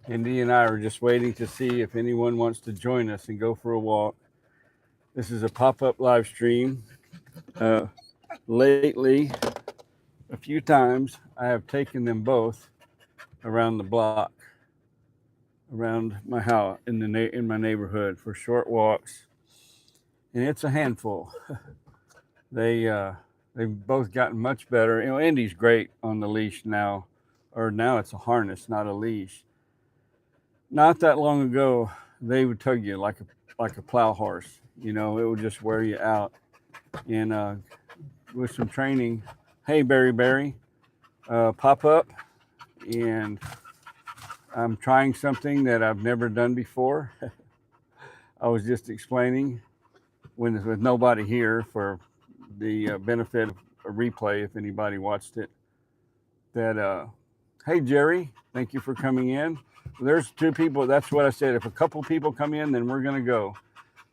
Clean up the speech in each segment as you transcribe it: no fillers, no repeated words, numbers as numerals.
Indy and I are just waiting to see if anyone wants to join us and go for a walk. This is a pop-up live stream. Lately, a few times, I have taken them both around the block, around my house, in my neighborhood for short walks, and it's a handful. They they've both gotten much better. You know, Indy's great on the leash now, or now it's a harness, not a leash. Not that long ago, they would tug you like a plow horse. You know, it would just wear you out. And with some training, hey Barry, pop up, and I'm trying something that I've never done before. I was just explaining when with nobody here for the benefit of a replay if anybody watched it. That hey Jerry, thank you for coming in. There's two people. That's what I said. If a couple people come in, then we're gonna go.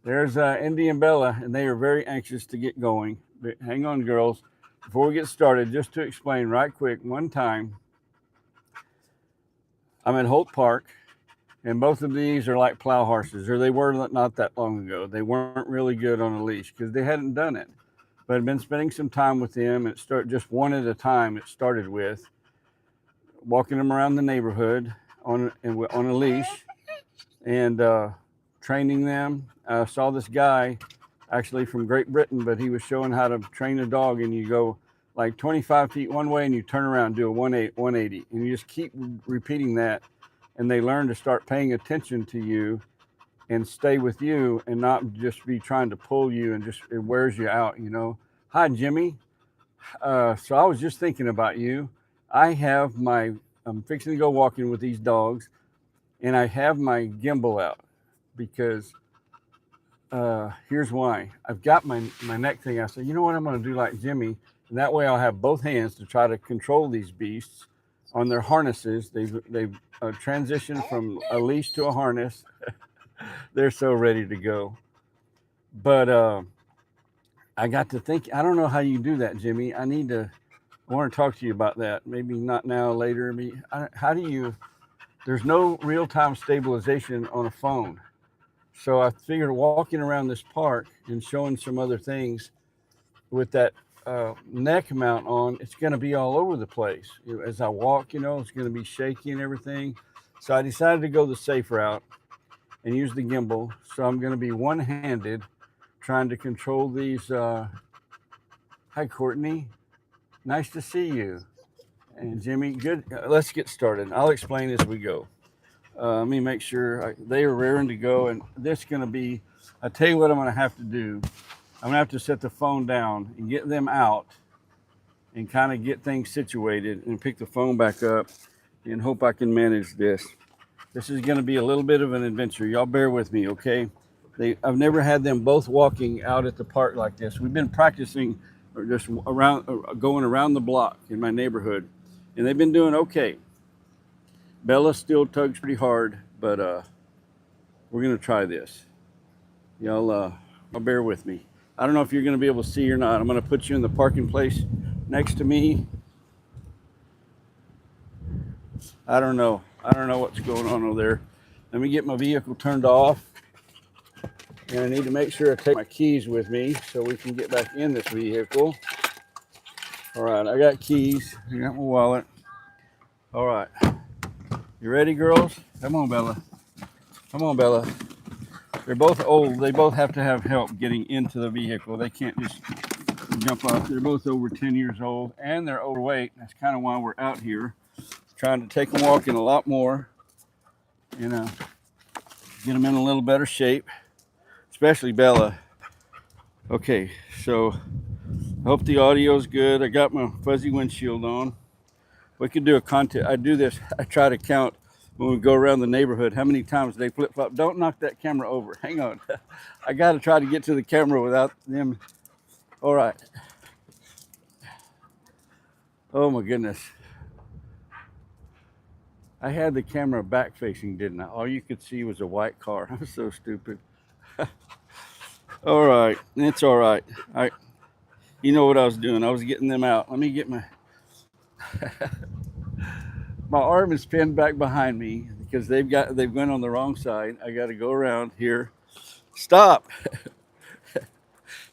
There's Indy and Bella, and they are very anxious to get going. But hang on, girls. Before we get started, just to explain right quick, one time I'm at Holt Park, and both of these are like plow horses, or they were not that long ago. They weren't really good on a leash because they hadn't done it. But I've been spending some time with them, and it started just one at a time. It started with walking them around the neighborhood on a leash and training them. I saw this guy actually from Great Britain, but he was showing how to train a dog, and you go like 25 feet one way and you turn around and do a 180, and you just keep repeating that, and they learn to start paying attention to you and stay with you and not just be trying to pull you, and just it wears you out, you know. Hi Jimmy. So I was just thinking about you. I'm fixing to go walking with these dogs, and I have my gimbal out because here's why. I've got my neck thing. I said, you know what, I'm going to do like Jimmy, and that way I'll have both hands to try to control these beasts on their harnesses. They've transitioned from a leash to a harness. They're so ready to go. But I got to think. I don't know how you do that, Jimmy. I want to talk to you about that. Maybe not now, later. How do you? There's no real-time stabilization on a phone. So I figured walking around this park and showing some other things with that neck mount on, it's going to be all over the place. As I walk, it's going to be shaky and everything. So I decided to go the safe route and use the gimbal. So I'm going to be one-handed trying to control these. Hi, Courtney. Nice to see you. And Jimmy, good. Let's get started. I'll explain as we go. Let me make sure they are raring to go. And this is going to be, I tell you what I'm going to have to do. I'm going to have to set the phone down and get them out and kind of get things situated and pick the phone back up and hope I can manage this. This is going to be a little bit of an adventure. Y'all bear with me, okay? I've never had them both walking out at the park like this. We've been practicing or just going around the block in my neighborhood, and they've been doing okay. Bella still tugs pretty hard, but we're going to try this. Y'all bear with me. I don't know if you're going to be able to see or not. I'm going to put you in the parking place next to me. I don't know what's going on over there. Let me get my vehicle turned off. And I need to make sure I take my keys with me so we can get back in this vehicle. All right, I got keys. I got my wallet. All right. You ready, girls? Come on, Bella. Come on, Bella. They're both old. They both have to have help getting into the vehicle. They can't just jump off. They're both over 10 years old, and they're overweight. That's kind of why we're out here, trying to take them walking a lot more, get them in a little better shape, especially Bella. Okay, so I hope the audio is good. I got my fuzzy windshield on. We could do a contest. I do this. I try to count when we go around the neighborhood how many times they flip flop. Don't knock that camera over. Hang on. I got to try to get to the camera without them. All right. Oh my goodness. I had the camera back facing, didn't I? All you could see was a white car. I'm so stupid. All right. It's all right. You know what I was doing. I was getting them out. Let me get my... my arm is pinned back behind me because they've went on the wrong side. I got to go around here. Stop.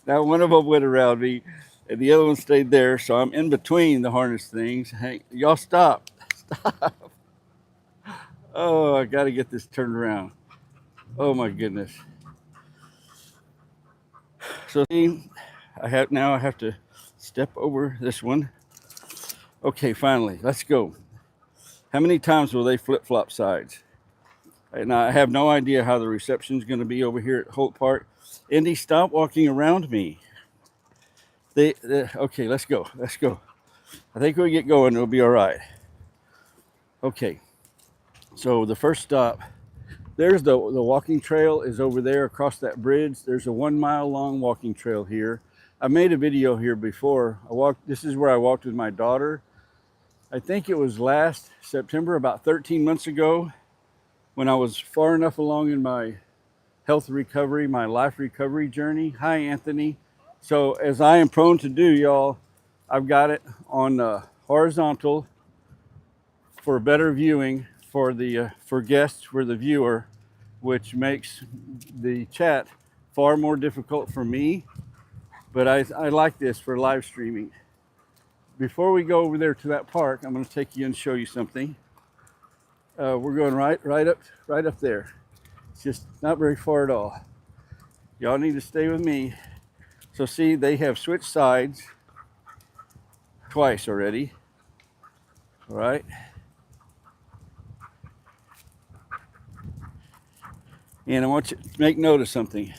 Now one of them went around me and the other one stayed there. So I'm in between the harness things. Hey, y'all stop. Oh, I got to get this turned around. Oh my goodness. So see, I have to step over this one. Okay, finally, let's go. How many times will they flip-flop sides? And I have no idea how the reception is going to be over here at Holt Park. Indy, stop walking around me. Okay, let's go. Let's go. I think we get going, it'll be all right. Okay, so the first stop, there's the walking trail is over there across that bridge. There's a 1 mile long walking trail here. I made a video here before. This is where I walked with my daughter. I think it was last September, about 13 months ago, when I was far enough along in my health recovery, my life recovery journey. Hi, Anthony. So as I am prone to do, y'all, I've got it on horizontal for better viewing for guests, for the viewer, which makes the chat far more difficult for me. But I like this for live streaming. Before we go over there to that park, I'm going to take you and show you something. We're going right up there. It's just not very far at all. Y'all need to stay with me. So see, they have switched sides twice already. All right. And I want you to make note of something.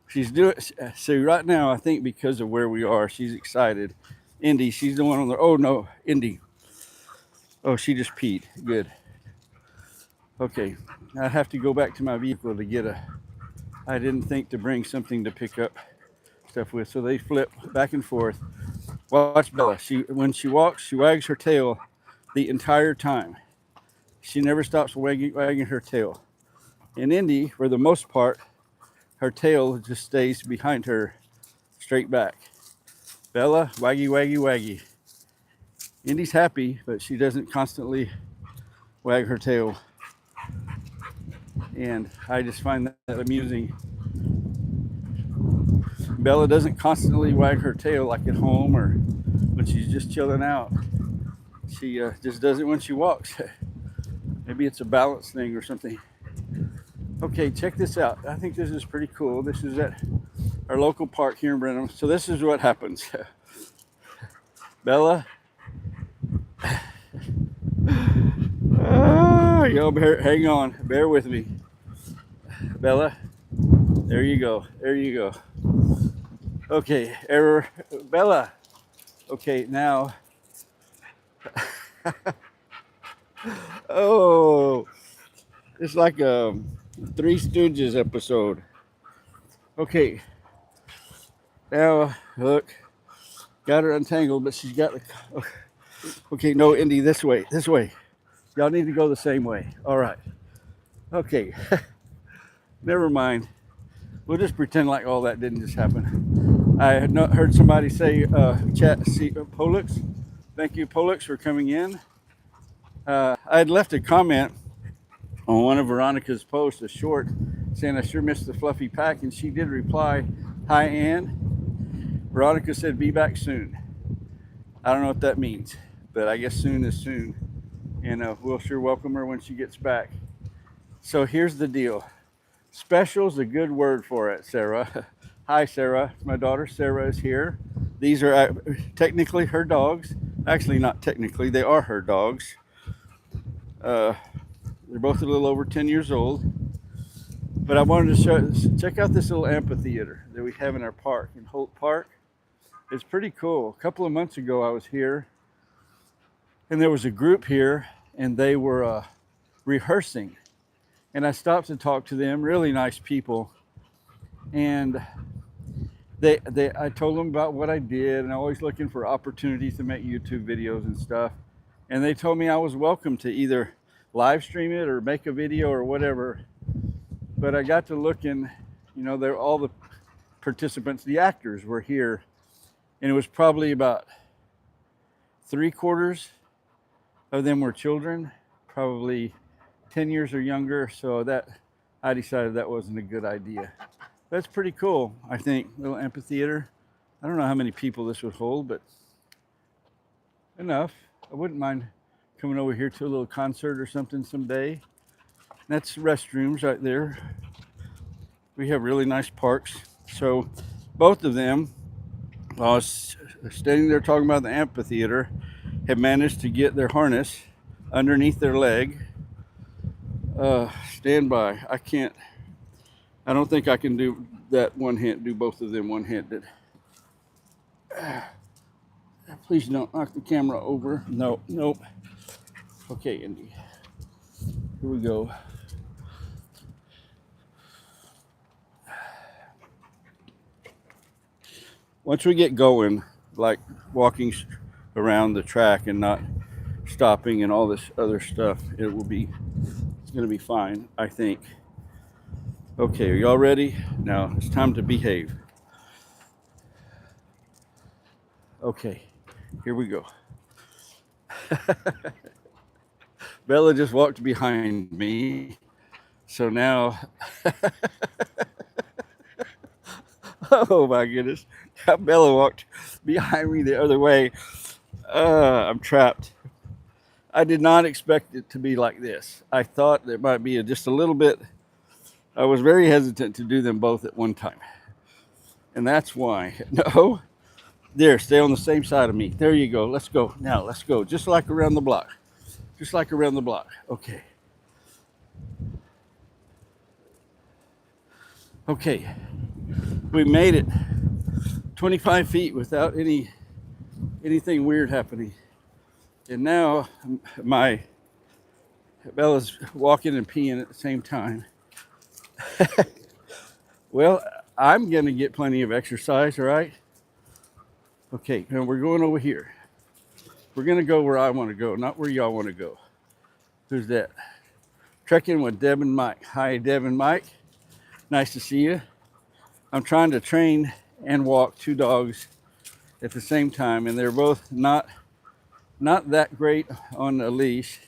She's doing, so right now, I think because of where we are, she's excited. Indy, she's the one on the, oh no, Indy. Oh, she just peed, good. Okay, I have to go back to my vehicle to I didn't think to bring something to pick up stuff with. So they flip back and forth. Watch Bella, when she walks, she wags her tail the entire time. She never stops wagging her tail. In Indy, for the most part, her tail just stays behind her, straight back. Bella, waggy, waggy, waggy. Indy's happy, but she doesn't constantly wag her tail. And I just find that amusing. Bella doesn't constantly wag her tail like at home or when she's just chilling out. She just does it when she walks. Maybe it's a balance thing or something. Okay, check this out. I think this is pretty cool. This is at our local park here in Brenham. So this is what happens. Bella. Y'all hang on. Bear with me. Bella. There you go. There you go. Okay, error. Bella. Okay, now. Oh, it's like a Three Stooges episode. Okay, now look, got her untangled, but she's got the. Okay, no, Indy, this way, this way. Y'all need to go the same way. All right. Okay, never mind. We'll just pretend like all that didn't just happen. I had not heard somebody say, Pollux. Thank you, Pollux, for coming in. I had left a comment on one of Veronica's posts, a short, saying I sure missed the fluffy pack, and she did reply, hi, Ann. Veronica said, be back soon. I don't know what that means, but I guess soon is soon, and we'll sure welcome her when she gets back. So here's the deal. Special's a good word for it, Sarah. Hi, Sarah. My daughter Sarah is here. These are technically her dogs. Actually, not technically, they are her dogs. They're both a little over 10 years old. But I wanted to check out this little amphitheater that we have in our park, in Holt Park. It's pretty cool. A couple of months ago, I was here, and there was a group here, and they were rehearsing. And I stopped to talk to them, really nice people. And I told them about what I did, and I'm always looking for opportunities to make YouTube videos and stuff. And they told me I was welcome to either live stream it or make a video or whatever. But I got to looking, all the participants, the actors were here, and it was probably about 3/4 of them were children, probably 10 years or younger. So that I decided that wasn't a good idea. That's pretty cool, I think. Little amphitheater. I don't know how many people this would hold, but enough. I wouldn't mind coming over here to a little concert or something someday. That's restrooms right there. We have really nice parks. So both of them, while I was standing there talking about the amphitheater, have managed to get their harness underneath their leg. Stand by. I don't think I can do that one hand, do both of them one-handed. Please don't knock the camera over. No, nope. Okay, Indy. Here we go. Once we get going, like walking around the track and not stopping and all this other stuff, it's going to be fine, I think. Okay, are y'all ready? Now it's time to behave. Okay, here we go. Bella just walked behind me. So now, oh my goodness, Bella walked behind me the other way. I'm trapped. I did not expect it to be like this. I thought there might be just a little bit. I was very hesitant to do them both at one time. And that's why. No, there, stay on the same side of me. There you go. Let's go. Now, let's go. Just like around the block. Just like around the block. Okay. Okay. We made it 25 feet without anything weird happening. And now Bella's walking and peeing at the same time. Well, I'm going to get plenty of exercise, all right? Okay, now we're going over here. We're going to go where I want to go, not where y'all want to go. Who's that? Trekking with Deb and Mike. Hi, Deb and Mike. Nice to see you. I'm trying to train and walk two dogs at the same time, and they're both not that great on a leash,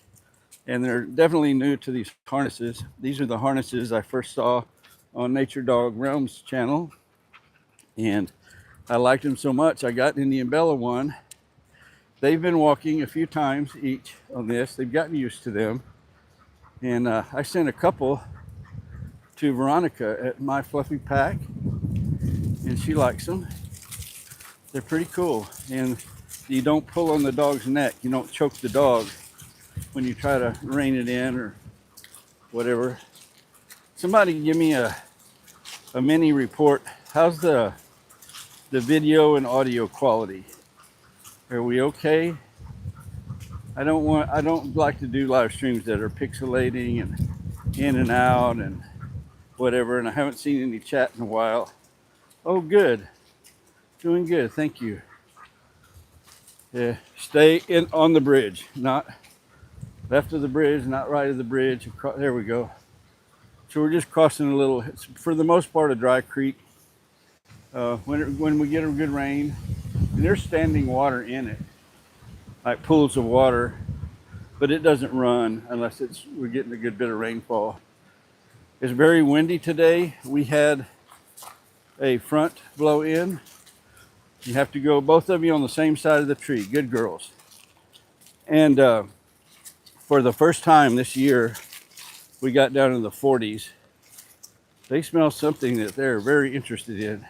and they're definitely new to these harnesses. These are the harnesses I first saw on Nature Dog Realms channel, and I liked them so much I got Indy and Bella one. They've been walking a few times each on this. They've gotten used to them, and I sent a couple to Veronica at My Fluffy Pack, and she likes them. They're pretty cool, and you don't pull on the dog's neck. You don't choke the dog when you try to rein it in or whatever. Somebody give me a mini report. How's the video and audio quality? Are we okay? I don't like to do live streams that are pixelating and in and out and whatever, and I haven't seen any chat in a while. Oh, good. Doing good, thank you. Yeah, stay on the bridge, not left of the bridge, not right of the bridge. There we go. So we're just crossing a little, it's for the most part a dry creek. When we get a good rain, and there's standing water in it, like pools of water, but it doesn't run unless we're getting a good bit of rainfall. It's very windy today. We had a front blow in. You have to go, both of you on the same side of the tree. Good girls. And for the first time this year, we got down in the 40s. They smell something that they're very interested in.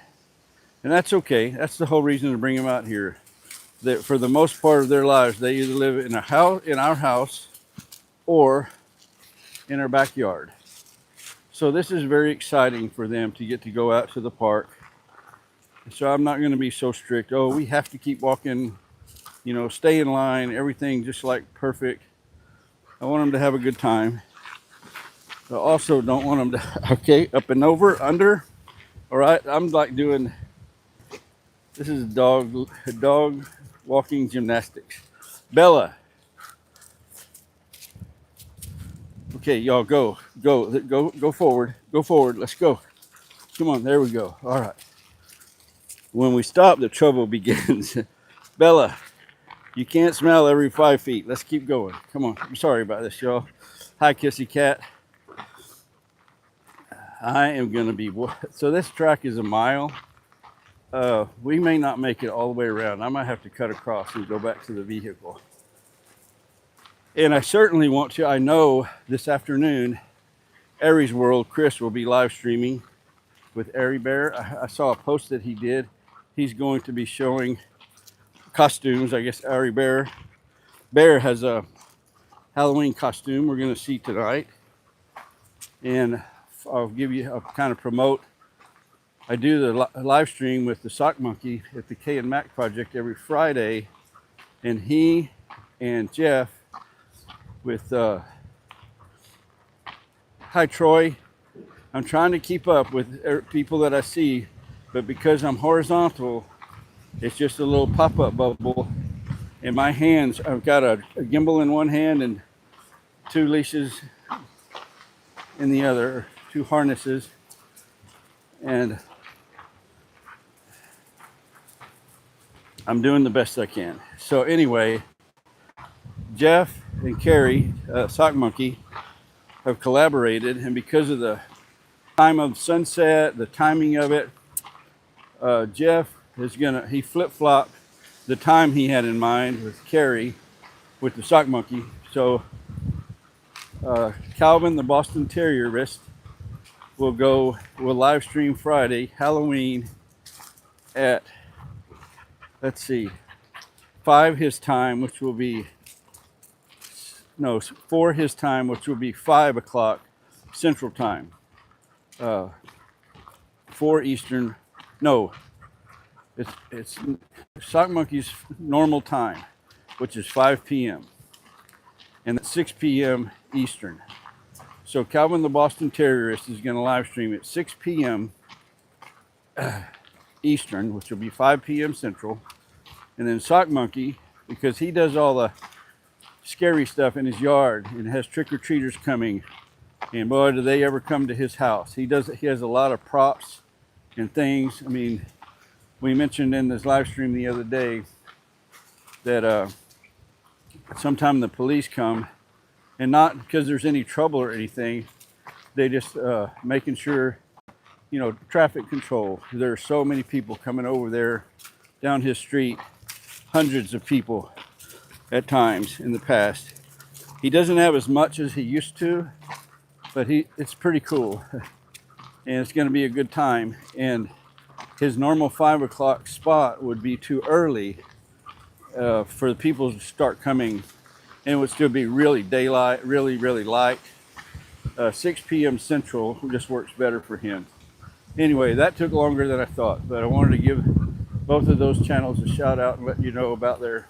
And that's okay. That's the whole reason to bring them out here. That for the most part of their lives, they either live in our house, or in our backyard. So this is very exciting for them to get to go out to the park. So I'm not going to be so strict. Oh, we have to keep walking, stay in line, everything just like perfect. I want them to have a good time. I also don't want them to, okay, up and over, under. All right, I'm like doing, this is dog walking gymnastics. Bella. Okay, y'all go forward. Go forward. Let's go. Come on, there we go. All right. When we stop, the trouble begins. Bella, You can't smell every 5 feet. Let's keep going. Come on. I'm sorry about this, y'all. Hi, Kissy Cat. I am going to be... So this track is a mile. We may not make it all the way around. I might have to cut across and go back to the vehicle. And I certainly want to. I know this afternoon, Aries World, Chris will be live streaming with Airy Bear. I saw a post that he did. He's going to be showing costumes. I guess Airy Bear has a Halloween costume we're going to see tonight. And I'll kind of promote. I do the live stream with the Sock Monkey at the K and Mac Project every Friday. And he and Jeff with, hi Troy. I'm trying to keep up with people that I see, but because I'm horizontal, it's just a little pop-up bubble. In my hands, I've got a gimbal in one hand and 2 leashes in the other, 2 harnesses. And I'm doing the best I can. So anyway, Jeff and Carrie, Sock Monkey, have collaborated, and because of the time of sunset, the timing of it, Jeff is he flip-flopped the time he had in mind with Carrie, with the Sock Monkey. So Calvin, the Boston Terrierist, will live stream Friday, Halloween, at, let's see, 5 his time, which will be, no, 4 his time, which will be 5 o'clock Central Time. 4 Eastern, no, it's Sock Monkey's normal time, which is 5 p.m. and that's 6 p.m. Eastern. So Calvin the Boston Terrierist is going to live stream at 6 p.m. Eastern, which will be 5 p.m. Central. And then Sock Monkey, because he does all the scary stuff in his yard and has trick-or-treaters coming, and boy, do they ever come to his house. He has a lot of props and things. I mean, we mentioned in this live stream the other day that sometimes the police come, and not because there's any trouble or anything, they just making sure, you know, traffic control. There are so many people coming over there down his street, hundreds of people at times in the past. He doesn't have as much as he used to, but it's pretty cool, and it's going to be a good time. And his normal 5 o'clock spot would be too early for the people to start coming, and it would still be really daylight, really light. 6 p.m. Central just works better for him. Anyway, that took longer than I thought, but I wanted to give both of those channels a shout out and let you know about their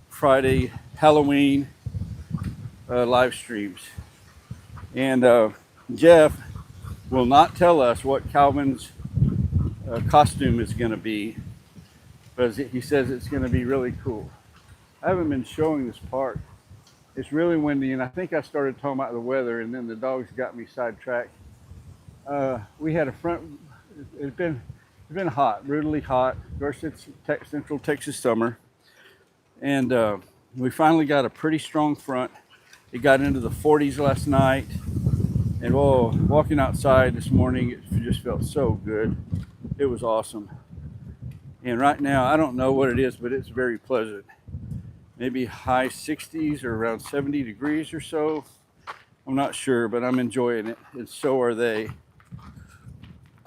Friday Halloween live streams. And Jeff will not tell us what Calvin's costume is going to be, but he says it's going to be really cool. I haven't been showing this park. It's really windy, and I think I started talking about the weather, and then the dogs got me sidetracked. We had it's been hot, brutally hot. Of course, it's Central Texas summer, and we finally got a pretty strong front. It got into the 40s last night, and walking outside this morning, it just felt so good. It was awesome. And right now, I don't know what it is, but it's very pleasant. Maybe high 60s or around 70 degrees or so. I'm not sure, but I'm enjoying it, and so are they.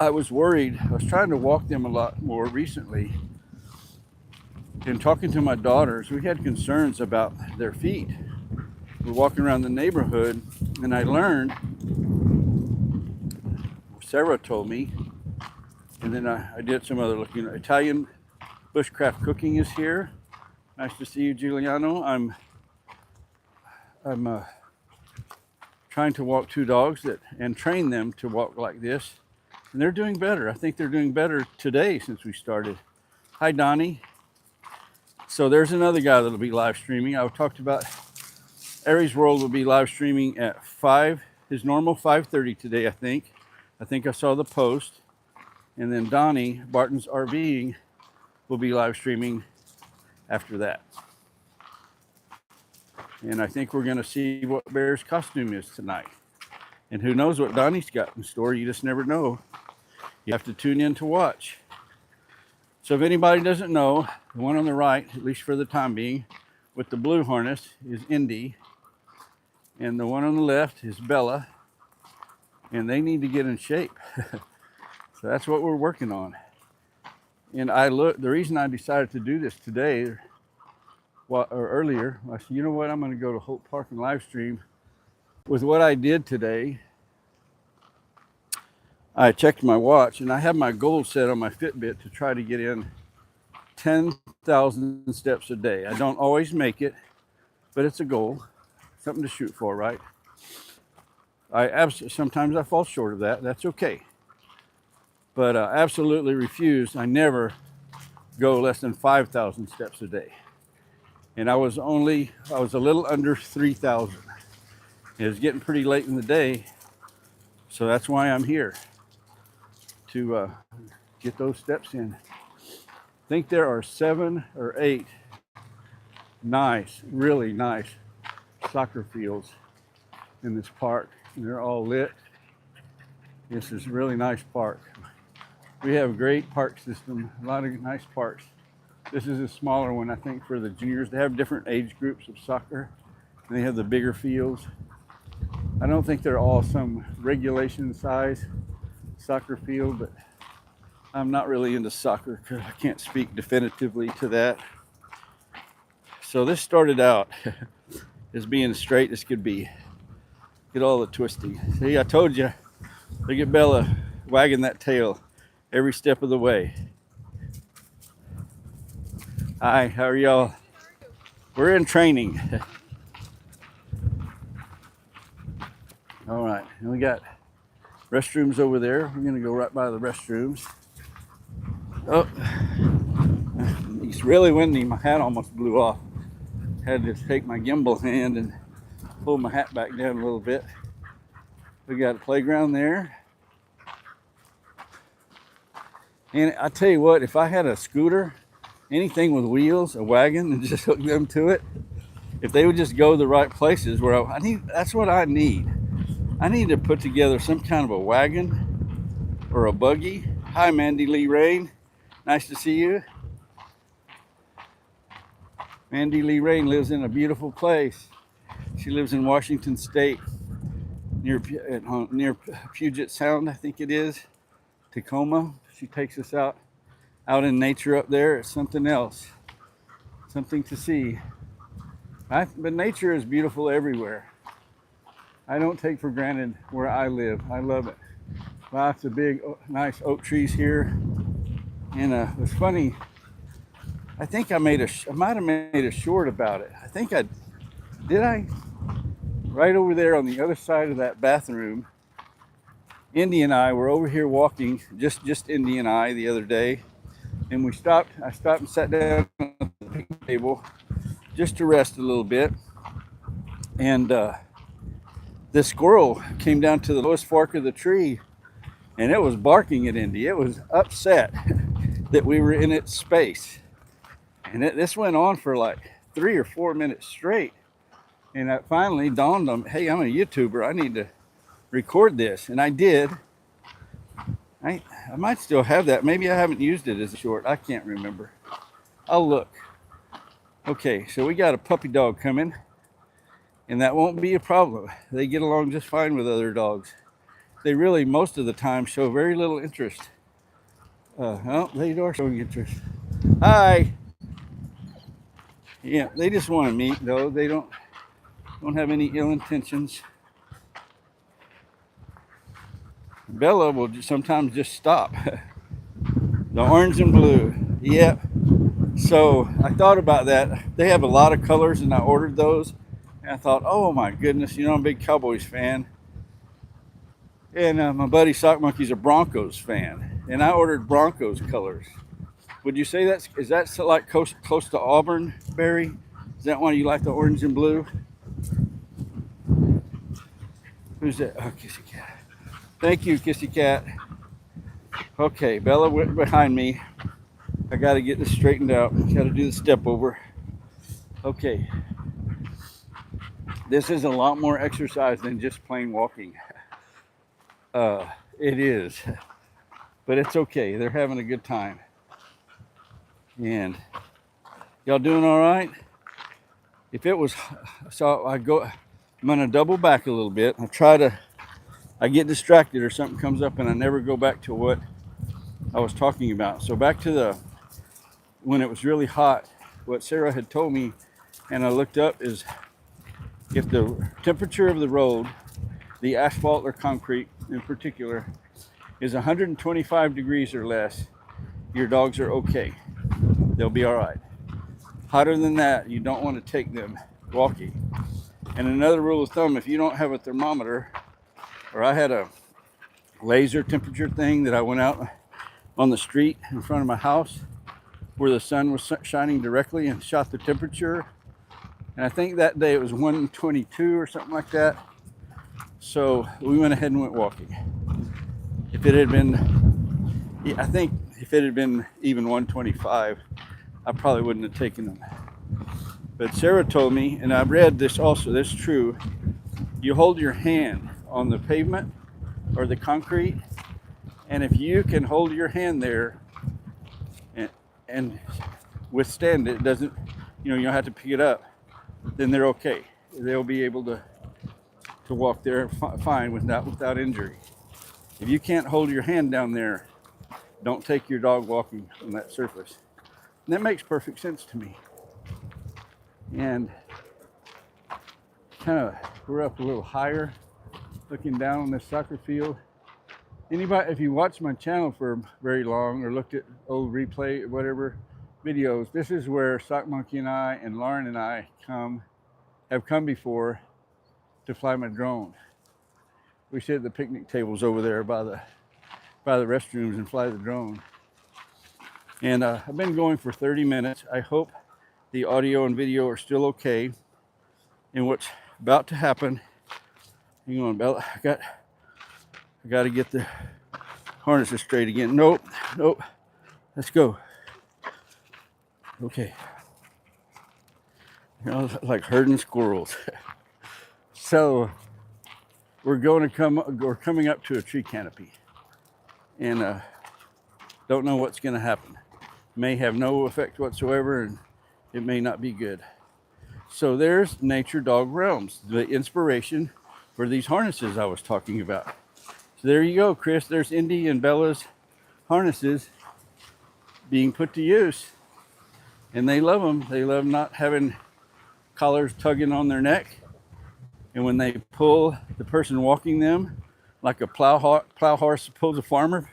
I was worried. I was trying to walk them a lot more recently. And talking to my daughters, we had concerns about their feet. We're walking around the neighborhood, and I learned, Sarah told me, and then I did some other looking. Italian Bushcraft Cooking is here. Nice to see you, Giuliano. I'm trying to walk 2 dogs and train them to walk like this, and they're doing better. I think they're doing better today since we started. Hi, Donnie. So there's another guy that'll be live streaming. I talked about Aries World will be live streaming at 5, his normal 5:30 today, I think. I think I saw the post. And then Donnie, Barton's RVing, will be live streaming after that. And I think we're going to see what Bear's costume is tonight. And who knows what Donnie's got in store. You just never know. You have to tune in to watch. So if anybody doesn't know, the one on the right, at least for the time being, with the blue harness is Indy. And the one on the left is Bella. And they need to get in shape. So that's what we're working on. And the reason I decided to do this today or earlier, I said, you know what, I'm going to go to Hope Park and live stream. With what I did today, I checked my watch and I have my goal set on my Fitbit to try to get in 10,000 steps a day. I don't always make it, but it's a goal, something to shoot for, right? Sometimes I fall short of that. That's okay. But I absolutely refuse. I never go less than 5,000 steps a day. And I was a little under 3,000. It was getting pretty late in the day, so that's why I'm here, to get those steps in. I think there are 7 or 8 nice, really nice soccer fields in this park. And they're all lit. This is a really nice park. We have a great park system, a lot of nice parks. This is a smaller one, I think, for the juniors. They have different age groups of soccer. And they have the bigger fields. I don't think they're all some regulation size soccer field, but I'm not really into soccer because I can't speak definitively to that. So this started out as being as straight as could be. Get all the twisting. See, I told you, look at Bella wagging that tail every step of the way. Hi, how are y'all? We're in training. All right, and we got restrooms over there. We're gonna go right by the restrooms. Oh, it's really windy. My hat almost blew off. Had to take my gimbal hand and pull my hat back down a little bit. We got a playground there. And I tell you what, if I had a scooter, anything with wheels, a wagon, and just hook them to it, if they would just go the right places where that's what I need. I need to put together some kind of a wagon or a buggy. Hi, Mandy Lee Rain. Nice to see you. Mandy Lee Rain lives in a beautiful place. She lives in Washington State, near Puget Sound, I think it is, Tacoma. She takes us out in nature up there. It's something else, something to see. But nature is beautiful everywhere. I don't take for granted where I live. I love it. Lots of big, nice oak trees here. And it was funny. I think I might have made a short about it. Did I? Right over there on the other side of that bathroom, Indy and I were over here walking, just Indy and I, the other day. And I stopped and sat down at the picnic table just to rest a little bit. And this squirrel came down to the lowest fork of the tree, and it was barking at Indy. It was upset that we were in its space. And this went on for like 3 or 4 minutes straight. And it finally dawned on me, hey, I'm a YouTuber. I need to record this. And I did. I might still have that. Maybe I haven't used it as a short. I can't remember. I'll look. Okay, so we got a puppy dog coming. And that won't be a problem. They get along just fine with other dogs. They really, most of the time, show very little interest. Oh, they are showing interest. Hi. Yeah, they just want to meet, though. They don't have any ill intentions. Bella will sometimes just stop. The orange and blue. Yep. So I thought about that. They have a lot of colors, and I ordered those. And I thought, oh my goodness, I'm a big Cowboys fan. And my buddy Sock Monkey's a Broncos fan. And I ordered Broncos colors. Would you say is that like close to Auburn, Barry? Is that why you like the orange and blue? Who's that? Oh, Kissy Cat. Thank you, Kissy Cat. Okay, Bella went behind me. I got to get this straightened out. Got to do the step over. Okay. This is a lot more exercise than just plain walking. It is, but it's okay. They're having a good time. And y'all doing all right? If it was, so I'm gonna double back a little bit. I get distracted or something comes up and I never go back to what I was talking about. So back to when it was really hot, what Sarah had told me, and I looked up, is if the temperature of the road, the asphalt or concrete in particular, is 125 degrees or less, your dogs are okay. They'll be all right. Hotter than that, you don't want to take them walking. And another rule of thumb, if you don't have a thermometer, or I had a laser temperature thing that I went out on the street in front of my house where the sun was shining directly and shot the temperature. And I think that day it was 122 or something like that. So we went ahead and went walking. If it had been, I think if it had been even 125, I probably wouldn't have taken them. But Sarah told me, and I've read this also, this is true, you hold your hand on the pavement or the concrete, and if you can hold your hand there and withstand it, doesn't, you don't have to pick it up, then they're okay. They'll be able to walk there fine without injury. If you can't hold your hand down there, don't take your dog walking on that surface. And that makes perfect sense to me. And we're up a little higher, looking down on this soccer field. Anybody, if you watch my channel for very long or looked at old replay or whatever videos, this is where Sock Monkey and I and Lauren and I have come before to fly my drone. We sit at the picnic tables over there by the restrooms and fly the drone. And I've been going for 30 minutes. I hope the audio and video are still okay. And what's about to happen, hang on, Bella, I got to get the harnesses straight again. Nope, let's go. Okay. Like herding squirrels. So we're coming up to a tree canopy, and don't know what's going to happen. May have no effect whatsoever, and it may not be good. So there's Nature Dog Realms, the inspiration for these harnesses I was talking about. So there you go, Chris. There's Indy and Bella's harnesses being put to use, and they love them. They love not having collars tugging on their neck. And when they pull the person walking them, like a plow horse pulls a farmer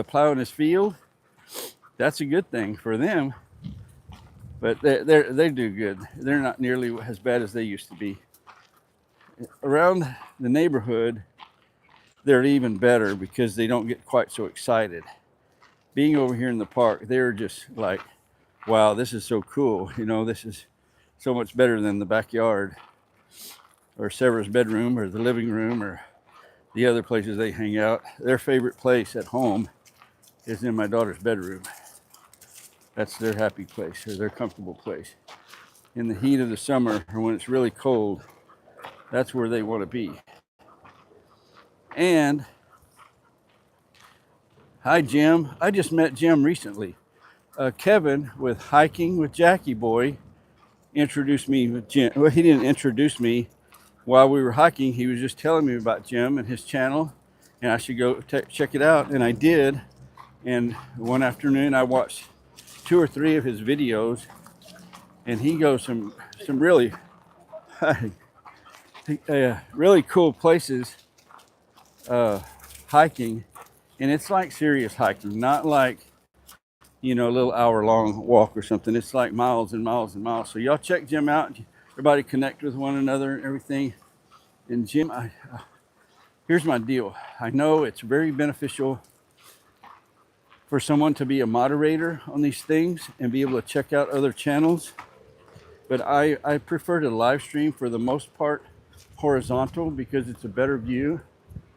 plowing his field, that's a good thing for them. But they do good. They're not nearly as bad as they used to be. Around the neighborhood, they're even better because they don't get quite so excited. Being over here in the park, they're just like, wow, this is so cool. This is so much better than the backyard or Sarah's bedroom or the living room or the other places they hang out. Their favorite place at home is in my daughter's bedroom. That's their happy place or their comfortable place. In the heat of the summer or when it's really cold, that's where they want to be. And hi, Jim. I just met Jim recently. Kevin with Hiking with Jackie Boy introduced me with Jim. Well, he didn't introduce me while we were hiking. He was just telling me about Jim and his channel, and I should go check it out. And I did. And one afternoon, I watched 2 or 3 of his videos, and he goes some really really cool places hiking, and it's like serious hiking, not like a little hour-long walk or something. It's like miles and miles and miles. So y'all check Jim out. Everybody connect with one another and everything. And Jim, here's my deal. I know it's very beneficial for someone to be a moderator on these things and be able to check out other channels. But I prefer to live stream for the most part horizontal because it's a better view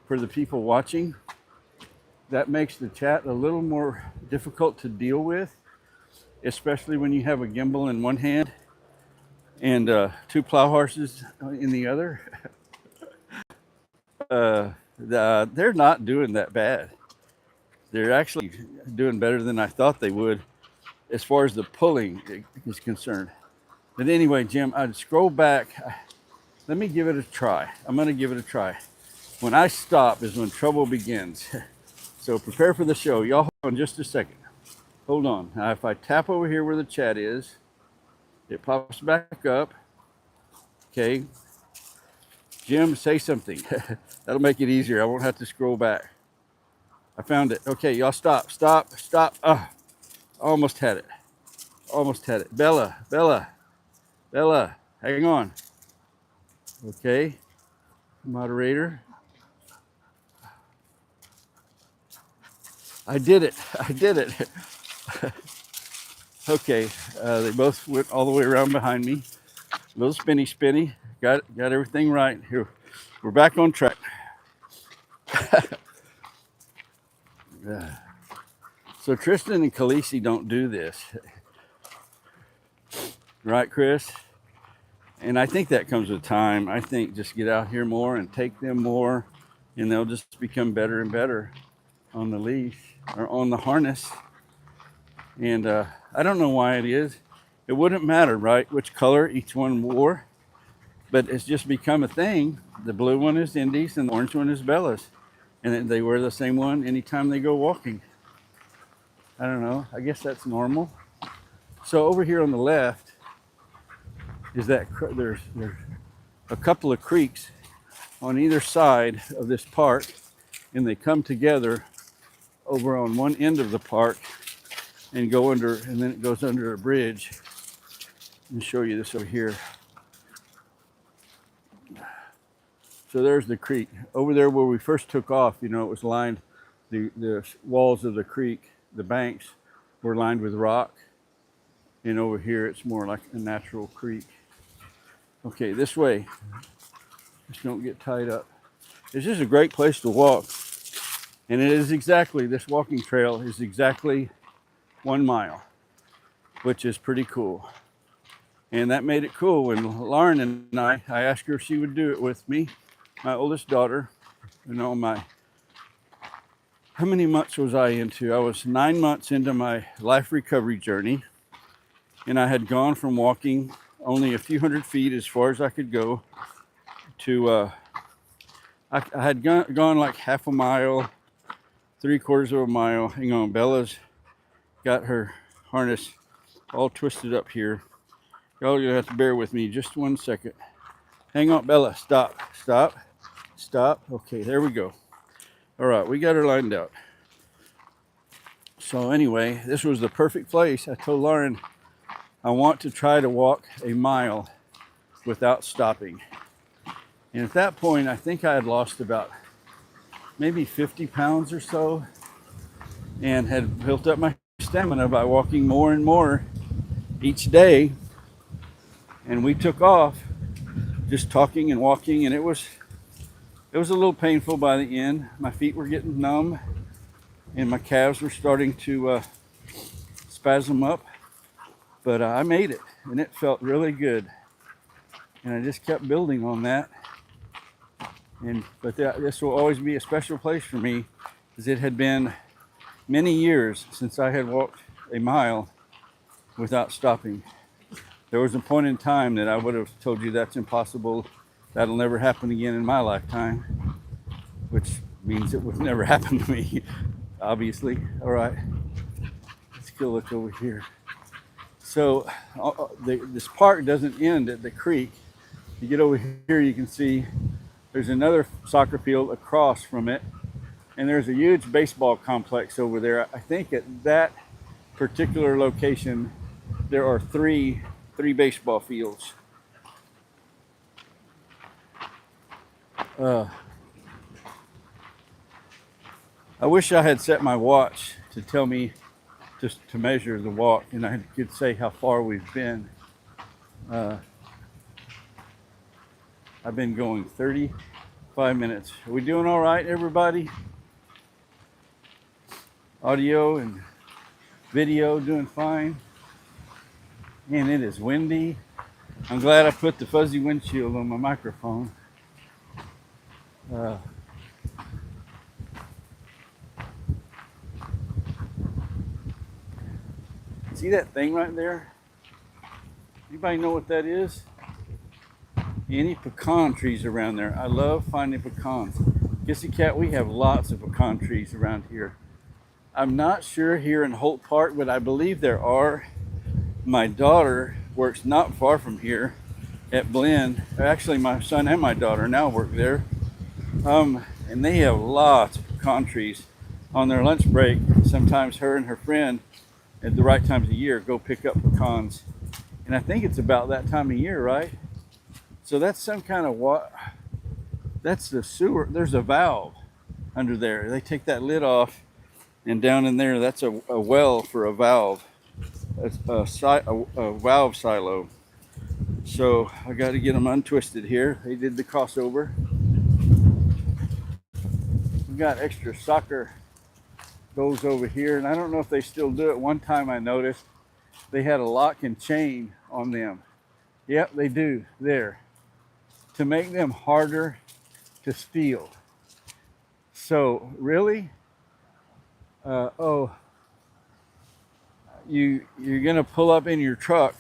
for the people watching. That makes the chat a little more difficult to deal with, especially when you have a gimbal in one hand and 2 plow horses in the other. They're not doing that bad. They're actually doing better than I thought they would as far as the pulling is concerned. But anyway, Jim, I'd scroll back. Let me give it a try. I'm going to give it a try. When I stop is when trouble begins. So prepare for the show. Y'all hold on just a second. Hold on. Now, if I tap over here where the chat is, it pops back up. Okay. Jim, say something. That'll make it easier. I won't have to scroll back. I found it. Okay, y'all stop. Almost had it. Almost had it. Bella, hang on. Okay. Moderator. I did it. Okay, they both went all the way around behind me. A little spinny. Got everything right. Here, we're back on track. So Tristan and Khaleesi don't do this, right, Chris? And I think that comes with time. I think just get out here more and take them more, and they'll just become better and better on the leash or on the harness. And I don't know why it is. It wouldn't matter, right, which color each one wore, but it's just become a thing. The blue one is Indy's and the orange one is Bella's. And they wear the same one anytime they go walking. I don't know. I guess that's normal. So over here on the left is that there's a couple of creeks on either side of this park, and they come together over on one end of the park and go under, and then it goes under a bridge. Let me show you this over here. So there's the creek. Over there where we first took off, you know, it was lined, the walls of the creek, the banks were lined with rock. And over here, it's more like a natural creek. Okay, this way. Just don't get tied up. It's just a great place to walk. And it is exactly, this walking trail is exactly 1 mile, which is pretty cool. And that made it cool when Lauren and I asked her if she would do it with me, my oldest daughter. You know, how many months was I into? I was 9 months into my life recovery journey. And I had gone from walking only a few hundred feet as far as I could go to, I had gone like half a mile, 3/4 of a mile. Hang on, Bella's got her harness all twisted up here. Y'all are gonna have to bear with me just 1 second. Hang on, Bella, stop. Okay, there we go. All right, we got her lined out. So anyway, this was the perfect place. I told Lauren, I want to try to walk a mile without stopping. And at that point, I think I had lost about maybe 50 pounds or so and had built up my stamina by walking more and more each day. And we took off just talking and walking, and it was a little painful by the end. My feet were getting numb and my calves were starting to spasm up, but I made it and it felt really good. And I just kept building on that. But this will always be a special place for me, because it had been many years since I had walked a mile without stopping. There was a point in time that I would have told you that's impossible. That'll never happen again in my lifetime, which means it would never happen to me, obviously. All right, let's go look over here. So this park doesn't end at the creek. You get over here, you can see there's another soccer field across from it, and there's a huge baseball complex over there. I think at that particular location, there are three baseball fields. I wish I had set my watch to tell me just to measure the walk, and I could say how far we've been. I've been going 35 minutes. Are we doing all right, everybody? Audio and video doing fine. And it is windy. I'm glad I put the fuzzy windshield on my microphone. See that thing right there? Anybody know what that is? Any pecan trees around there? I love finding pecans. Kissy Cat, we have lots of pecan trees around here. I'm not sure here in Holt Park, but I believe there are. My daughter works not far from here at Blinn. Actually, my son and my daughter now work there. And they have lots of pecan trees. On their lunch break, sometimes her and her friend at the right times of year go pick up pecans. And I think it's about that time of year, right? So that's some kind of what? That's the sewer. There's a valve under there. They take that lid off, and down in there, that's a well for a valve. It's a valve silo. So I got to get them untwisted here. They did the crossover. We got extra soccer goals over here, and I don't know if they still do it. One time I noticed they had a lock and chain on them. Yep, they do there to make them harder to steal. So really, you're gonna pull up in your truck,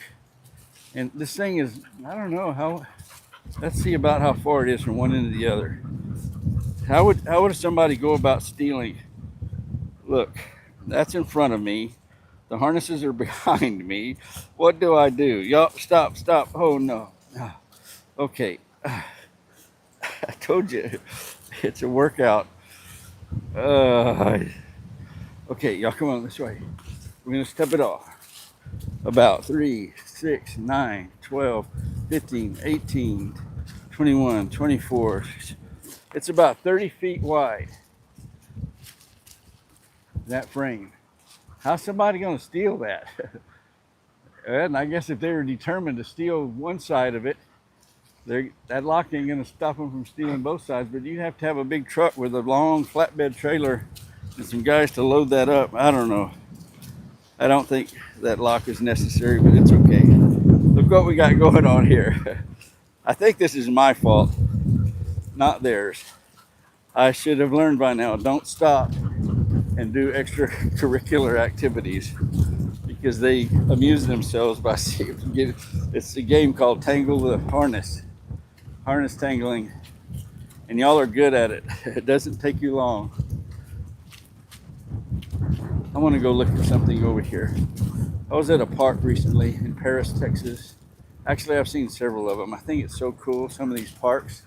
and this thing is, I don't know how. Let's see about how far it is from one end to the other. How would somebody go about stealing? Look, that's in front of me. The harnesses are behind me. What do I do? Y'all, stop. Oh no. Okay. I told you, it's a workout. Okay, y'all come on this way. We're gonna step it off. About 3, 6, 9, 12, 15, 18, 21, 24. It's about 30 feet wide, that frame. How's somebody gonna steal that? And I guess if they were determined to steal one side of it, that lock ain't gonna stop them from stealing both sides, but you'd have to have a big truck with a long flatbed trailer and some guys to load that up. I don't know. I don't think that lock is necessary, but it's okay. Look what we got going on here. I think this is my fault, not theirs. I should have learned by now, don't stop and do extracurricular activities, because they amuse themselves by seeing, it's a game called Tangle the Harness tangling, and y'all are good at it. It doesn't take you long. I want to go look at something over here. I was at a park recently in Paris, Texas. Actually, I've seen several of them. I think it's so cool, some of these parks.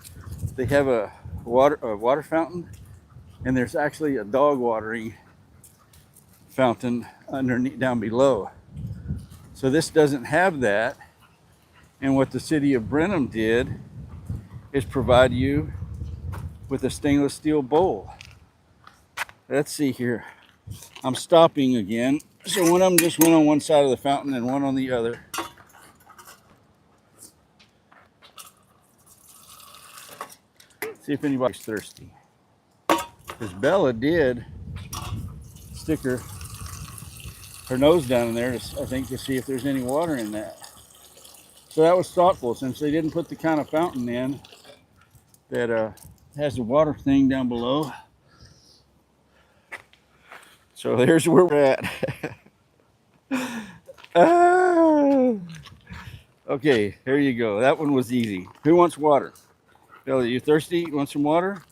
They have a water fountain, and there's actually a dog watering fountain underneath, down below. So this doesn't have that. And what the city of Brenham did is provide you with a stainless steel bowl. Let's see here. I'm stopping again. So one of them just went on one side of the fountain and one on the other. See if anybody's thirsty. Because Bella did stick her nose down in there, I think, to see if there's any water in that. So that was thoughtful, since they didn't put the kind of fountain in that has the water thing down below. So there's where we're at. Okay, here you go. That one was easy. Who wants water? Bella, you thirsty? You want some water?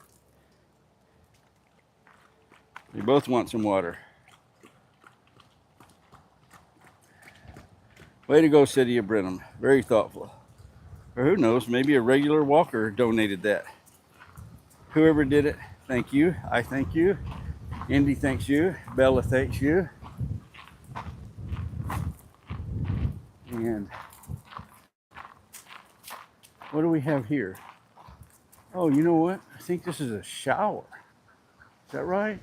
You both want some water. Way to go, City of Brenham. Very thoughtful. Or who knows, maybe a regular walker donated that. Whoever did it, thank you. I thank you. Indy thanks you. Bella thanks you. And what do we have here? Oh, you know what? I think this is a shower. Is that right?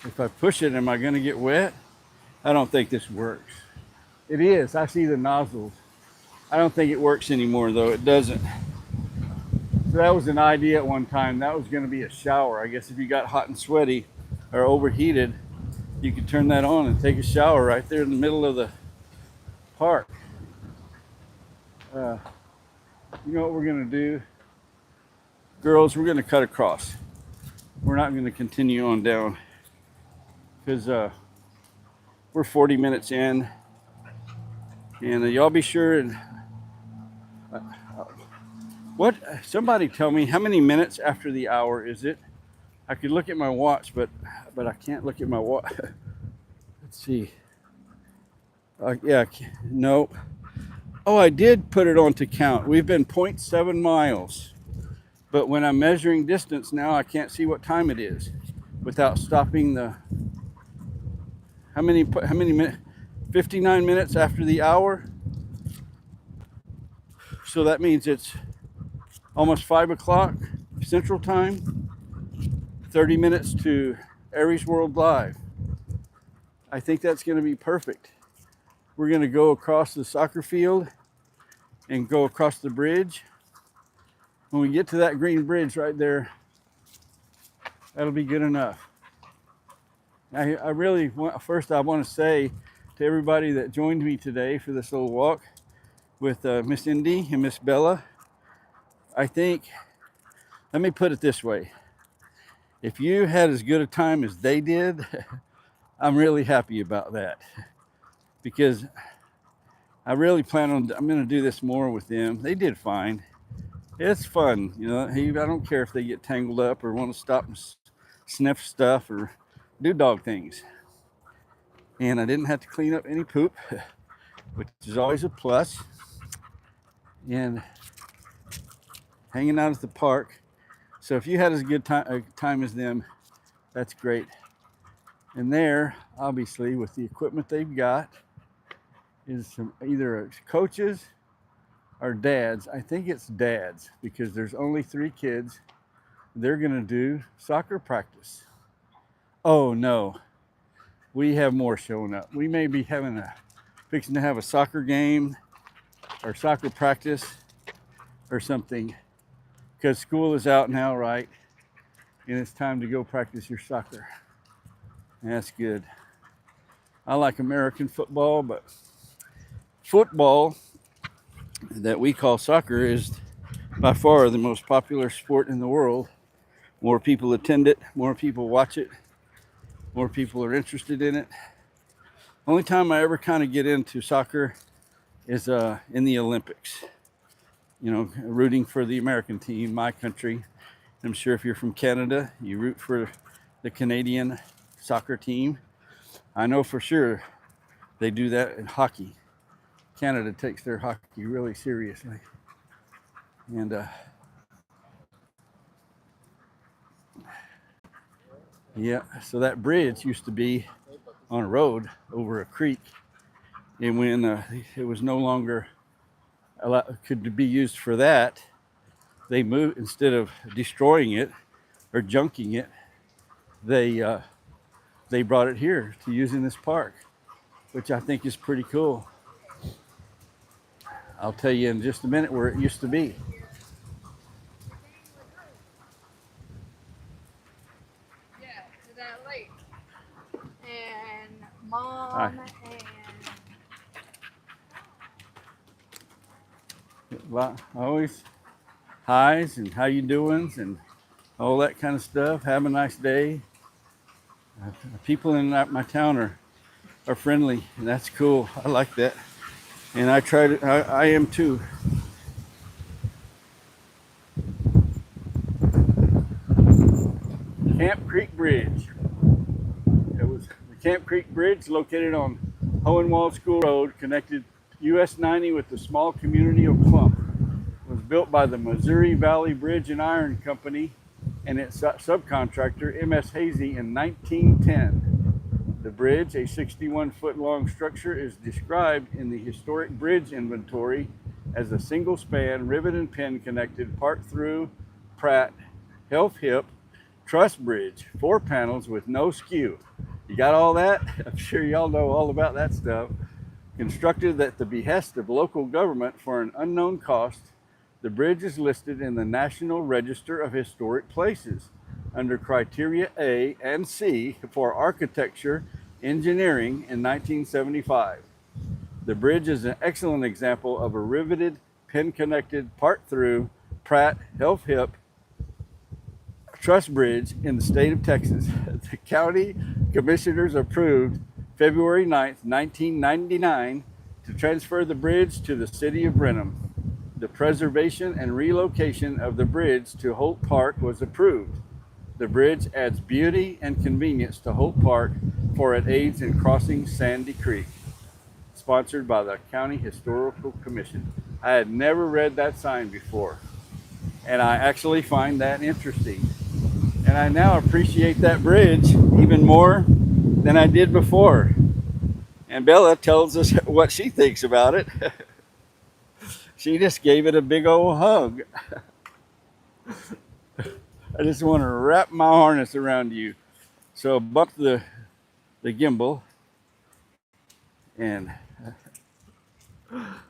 If I push it, am I going to get wet? I don't think this works. It is. I see the nozzles. I don't think it works anymore, though. It doesn't. So that was an idea at one time. That was going to be a shower. I guess if you got hot and sweaty or overheated, you could turn that on and take a shower right there in the middle of the park. Uh, you know what we're gonna do? Girls, we're gonna cut across. We're not gonna continue on down because we're 40 minutes in, and y'all be sure and uh, what? Somebody tell me how many minutes after the hour is it? I could look at my watch, but I can't look at my watch. Let's see. Yeah, no. Oh, I did put it on to count. We've been 0.7 miles, but when I'm measuring distance now, I can't see what time it is without stopping the. How many minutes? 59 minutes after the hour. So that means it's almost 5 o'clock Central Time. 30 minutes to Aries World Live. I think that's going to be perfect. We're going to go across the soccer field and go across the bridge. When we get to that green bridge right there, that'll be good enough. I really want, first I want to say to everybody that joined me today for this little walk with Miss Indy and Miss Bella, I think, let me put it this way. If you had as good a time as they did, I'm really happy about that, because I really plan on, I'm going to do this more with them. They did fine. It's fun, you know. I don't care if they get tangled up or want to stop and sniff stuff or do dog things. And I didn't have to clean up any poop, which is always a plus. And hanging out at the park. So if you had as good time as them, that's great. And there, obviously, with the equipment they've got, is some either coaches or dads. I think it's dads, because there's only 3 kids. They're gonna do soccer practice. Oh no, we have more showing up. We may be fixing to have a soccer game or soccer practice or something, because school is out now, right? And it's time to go practice your soccer. And that's good. I like American football, but football that we call soccer is by far the most popular sport in the world. More people attend it, more people watch it, more people are interested in it. Only time I ever kind of get into soccer is in the Olympics. You know, rooting for the American team, my country. I'm sure if you're from Canada, you root for the Canadian soccer team. I know for sure they do that in hockey. Canada takes their hockey really seriously. And yeah, so that bridge used to be on a road over a creek. And when it was no longer could be used for that, they moved, instead of destroying it or junking it, they brought it here to use in this park, which I think is pretty cool. I'll tell you in just a minute where it used to be. Yeah, to that lake. And Mom Hi. Well, always highs and how you doings and all that kind of stuff. Have a nice day. People in my town are friendly, and that's cool. I like that. And I am too. Camp Creek Bridge. It was the Camp Creek Bridge, located on Hohenwald School Road, connected US 90 with the small community of Clump. It was built by the Missouri Valley Bridge and Iron Company and its subcontractor MS Hazy in 1910. The bridge, a 61-foot long structure, is described in the Historic Bridge Inventory as a single span, rivet and pin connected part through Pratt Health Hip truss bridge, 4 panels with no skew. You got all that? I'm sure y'all know all about that stuff. Constructed at the behest of local government for an unknown cost, the bridge is listed in the National Register of Historic Places under criteria A and C for architecture engineering in 1975. The bridge is an excellent example of a riveted pin connected part through Pratt Health Hip Truss Bridge in the state of Texas. The county commissioners approved February 9th, 1999 to transfer the bridge to the city of Brenham. The preservation and relocation of the bridge to Holt Park was approved. The bridge adds beauty and convenience to Holt Park, for it aids in crossing Sandy Creek. Sponsored by the County Historical Commission. I had never read that sign before, and I actually find that interesting. And I now appreciate that bridge even more than I did before. And Bella tells us what she thinks about it. She just gave it a big old hug. I just want to wrap my harness around you. So bump the gimbal. And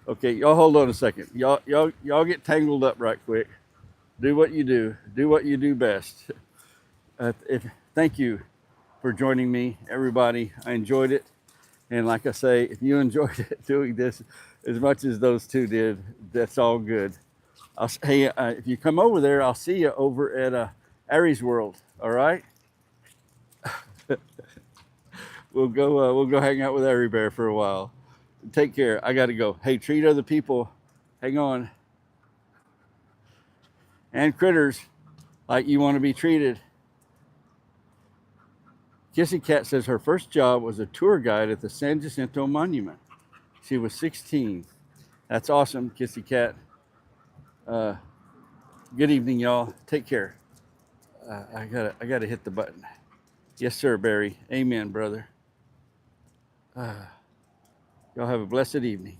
okay, y'all hold on a second. Y'all get tangled up right quick. Do what you do. Do what you do best. Thank you for joining me, everybody. I enjoyed it. And like I say, if you enjoyed it, doing this as much as those two did, that's all good. Hey, if you come over there, I'll see you over at Aries World. All right? We'll go hang out with Airy Bear for a while. Take care. I got to go. Hey, treat other people. Hang on. And critters like you want to be treated. Kissy Cat says her first job was a tour guide at the San Jacinto Monument. She was 16. That's awesome, Kissy Cat. Good evening, y'all. Take care. I gotta hit the button. Yes, sir, Barry. Amen, brother. Y'all have a blessed evening.